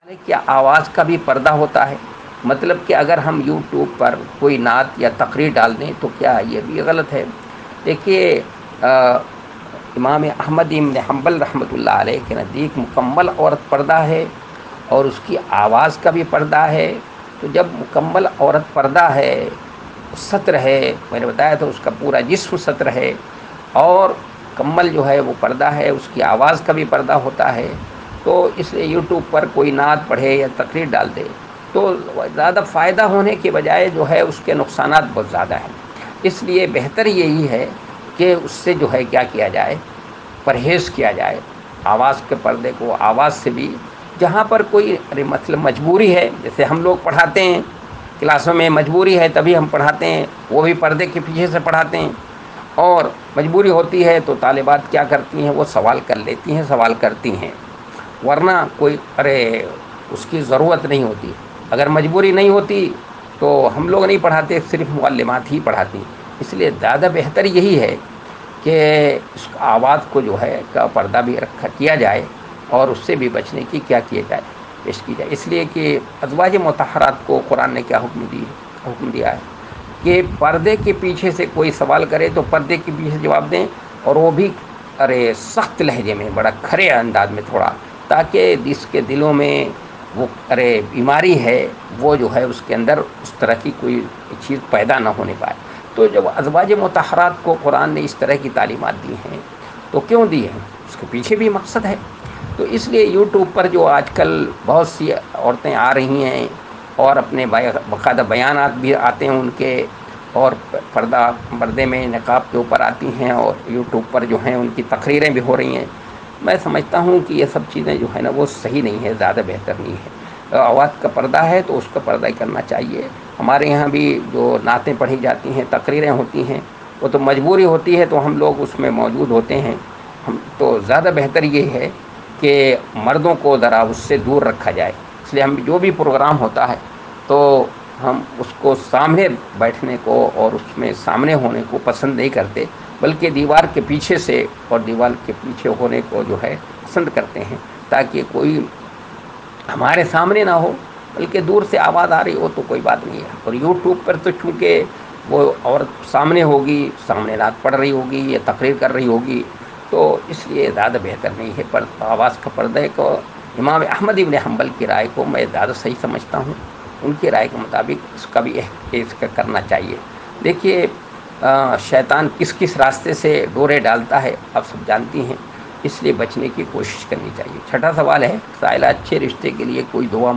क्या आवाज़ का भी पर्दा होता है? मतलब कि अगर हम यूट्यूब पर कोई नात या तकरीर डाल दें तो क्या ये भी गलत है? देखिए, अ, इमाम अहमद इब्न हम्बल रहमतुल्लाह अलैह के नज़दीक मुकम्मल औरत पर्दा है और उसकी आवाज़ का भी पर्दा है। तो जब मुकम्मल औरत पर्दा है, सत्र है, मैंने बताया तो उसका पूरा जिस्म सत्र है और मुकम्मल जो है वो पर्दा है, उसकी आवाज़ का भी पर्दा होता है। तो इसलिए यूट्यूब पर कोई नात पढ़े या तकरीर डाल दे तो ज़्यादा फ़ायदा होने के बजाय जो है उसके नुकसानात बहुत ज़्यादा हैं। इसलिए बेहतर यही है कि उससे जो है क्या किया जाए, परहेज़ किया जाए। आवाज़ के पर्दे को आवाज़ से भी, जहाँ पर कोई मतलब मजबूरी है, जैसे हम लोग पढ़ाते हैं क्लासों में, मजबूरी है तभी हम पढ़ाते हैं, वो भी पर्दे के पीछे से पढ़ाते हैं। और मजबूरी होती है तो तालिबात क्या करती हैं, वो सवाल कर लेती हैं, सवाल करती हैं, वरना कोई उसकी ज़रूरत नहीं होती। अगर मजबूरी नहीं होती तो हम लोग नहीं पढ़ाते, सिर्फ मुअल्लिमात ही पढ़ाती। इसलिए ज़्यादा बेहतर यही है कि इस आवाज़ को जो है का पर्दा भी रखा किया जाए और उससे भी बचने की क्या किया जाए, पेश की जाए। इसलिए कि अज़वाज मुतहरात को कुरान ने क्या हुक्म दिया है कि पर्दे के पीछे से कोई सवाल करे तो पर्दे के पीछे जवाब दें, और वो भी सख्त लहजे में, बड़ा खरे अंदाज में थोड़ा, ताकि जिसके दिलों में वो बीमारी है वो जो है उसके अंदर उस तरह की कोई चीज़ पैदा ना होने पाए। तो जब अज़वाज मुतहरात को कुरान ने इस तरह की तालीमात दी हैं तो क्यों दी हैं, उसके पीछे भी मकसद है। तो इसलिए यूट्यूब पर जो आजकल बहुत सी औरतें आ रही हैं और अपने बाकायदा बयानात भी आते हैं उनके, और पर्दे में नकाब के ऊपर आती हैं और यूट्यूब पर जो हैं उनकी तकरीरें भी हो रही हैं। मैं समझता हूँ कि ये सब चीज़ें जो है ना वो सही नहीं है, ज़्यादा बेहतर नहीं है। आवाज़ का पर्दा है तो उसका पर्दा ही करना चाहिए। हमारे यहाँ भी जो नातें पढ़ी जाती हैं, तकरीरें होती हैं, वो तो मजबूरी होती है तो हम लोग उसमें मौजूद होते हैं। हम तो ज़्यादा बेहतर ये है कि मर्दों को ज़रा उससे दूर रखा जाए। इसलिए हम जो भी प्रोग्राम होता है तो हम उसको सामने बैठने को और उसमें सामने होने को पसंद नहीं करते, बल्कि दीवार के पीछे से और दीवार के पीछे होने को जो है पसंद करते हैं, ताकि कोई हमारे सामने ना हो बल्कि दूर से आवाज़ आ रही हो तो कोई बात नहीं है। और यूट्यूब पर तो चूँकि वो औरत सामने होगी, सामने रात पढ़ रही होगी या तकरीर कर रही होगी, तो इसलिए ज़्यादा बेहतर नहीं है। पर आवाज़ का पर्दे को इमाम अहमद इब्न हम्बल की राय को मैं ज़्यादा सही समझता हूँ। उनकी राय के मुताबिक इसका भी इसका करना चाहिए। देखिए, शैतान किस किस रास्ते से डोरे डालता है आप सब जानती हैं, इसलिए बचने की कोशिश करनी चाहिए। छठा सवाल है, साइला अच्छे रिश्ते के लिए कोई दुआ